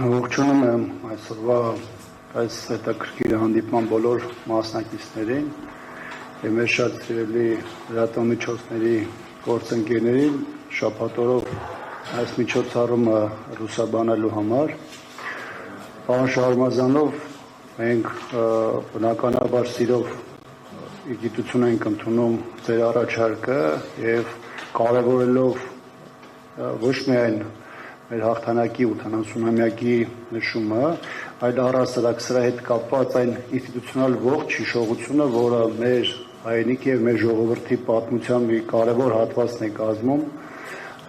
Ողջունում եմ այսօրվա այս հետաքրքիր հանդիպման բոլոր մասնակիցներին եւ մեր շատ սիրելի լրատվամիջոցների գործընկերներին շաբաթօրով այս միջոցառումը լուսաբանելու համար։ Պարոն Շահարմազանով մենք բնականաբար սիրով գիտություն ենք ընդունում ձեր առաջարկը եւ կարեւորելով ոչ միայն մեր հաղթանակի 80-ամյակի նշումը, այլ առհասարակ սրա հետ կապված այն ինստիտուցիոնալ ողջ հիշողությունը, որը մեր հայրենիքի եւ մեր ժողովրդի պատմության մի կարևոր հատվածն է կազմում,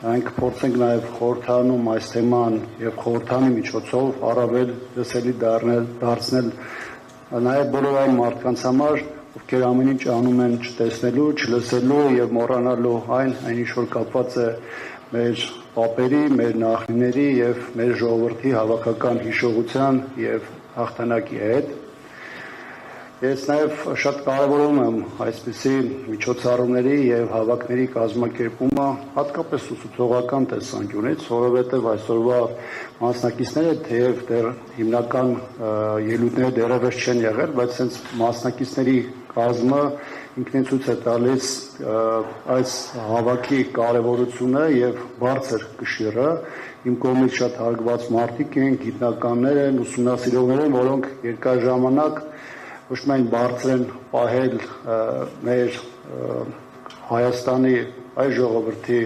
մենք փորձենք նաեւ խորհրդանում այս թեման եւ խորհրդանի միջոցով առավել լսելի դարձնել նաեւ բոլոր այն մարդկանց համար, ովքեր ամեն ինչ անում են չտեսնելու, չլսելու եւ մոռանալու այն ինչ որ կապված է մեր պապերի, մեր նախնիների եւ մեր ժողովրդի հավաքական հիշողության եւ հաղթանակի հետ։ Ես նաեւ շատ կարեւորում եմ այսպիսի միջոցառումների եւ հավաքների կազմակերպումը, հատկապես ուսուցողական տեսանկյունից, որովհետեւ այսօրվա մասնակիցները թեև դեռ հիմնական ելույթները դեռևս չեն եղել, բայց հենց մասնակիցների կազմը ինքնին ցույց է տալիս այս հավաքի կարևորությունը եւ բարձր կշիռը։ Իմ կողմից շատ հարգված մարդիկ են, գիտնականներ են, ուսումնասիրողներ են, որոնք երկար ժամանակ ոչ միայն բարձր են պահել մեր Հայաստանի այս ժողովրդի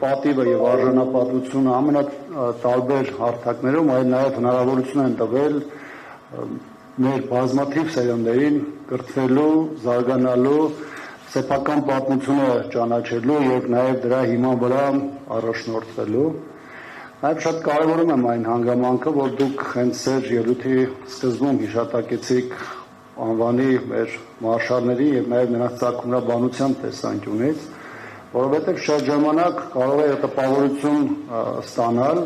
պատիվը եւ արժանապատվությունը ամենատարբեր հարթակներում, այլ նաեւ հնարավորություն են տվել մեր բազմաթիվ սերունդերին կրթվելու, զարգանալու, սեփական պատմությունը ճանաչելու եւ նաեւ դրա հիման վրա առաջնորդվելու։ Նաեւ շատ կարեւորում եմ այն հանգամանքը, որ դուք հենց ձեր ելույթի սկզբում հիշատակեցիք անվանի մեր մարշալների եւ նաեւ նրանց ծագումնաբանության տեսանկյունից, որովհետեւ շատ ժամանակ կարող է տպավորություն ստանալ,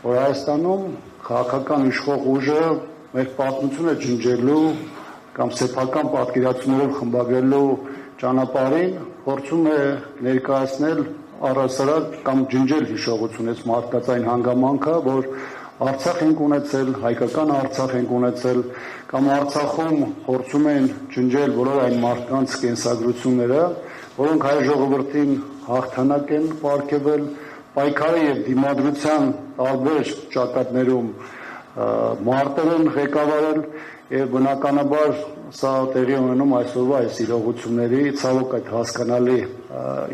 որ Հայաստանում քաղաքական իշխող ուժը մեր պատմությունը ջնջելու կամ սեփական պատկերացումներով խմբագրելու ճանապարհին փորձում է ներկայացնել առհասարակ կամ ջնջել հիշողությունից մարդկային հանգամանքը, որ Արցախ ենք ունեցել, հայկական Արցախ ենք ունեցել, կամ Արցախում փորձում են ջնջել բոլոր այն մարդկանց կենսագրությունները, որոնք հայ ժողովրդին հաղթանակ են պարգևել, պայքարի եւ դիմադրության տարբեր ճակատներում մարտեր են ղեկավարել եւ բնականաբար սա տեղի ունենում այսօրվա այս իրողությունների, ցավոք այդ հասկանալի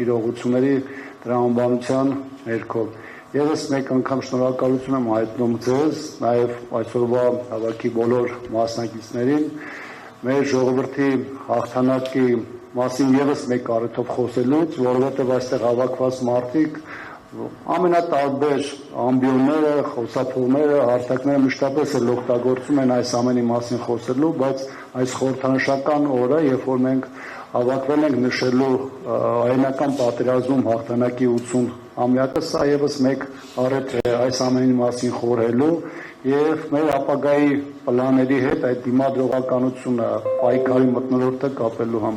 իրողությունների տրամաբանության ներքո։ Եվս մեկ անգամ շնորհակալություն եմ հայտնում ձեզ, նաեւ այսօրվա հավաքի բոլոր մասնակիցներին, մեր ժողովրդի հաղթանակի մասին եւս մեկ առիթով խոսելուց, որովհետեւ այստեղ հավաքված մարդիկ ամենատարբեր ամբիոնները, խոսափողները, հարթակները մշտապես էլ օգտագործում են այս ամենի մասին խոսելու, բայց այս խորհրդանշական օրը, երբ որ մենք հավաքվել ենք նշելու հայերենական պատերազմում հաղթանակի 80-ամյակը, սա եւս մեկ առիթ է այս ամենի մասին խորհելու եւ մեր ապագայի պլանների հետ այդ դիմադրողականությունը պայքարի մթնոլորտը կապելու համար։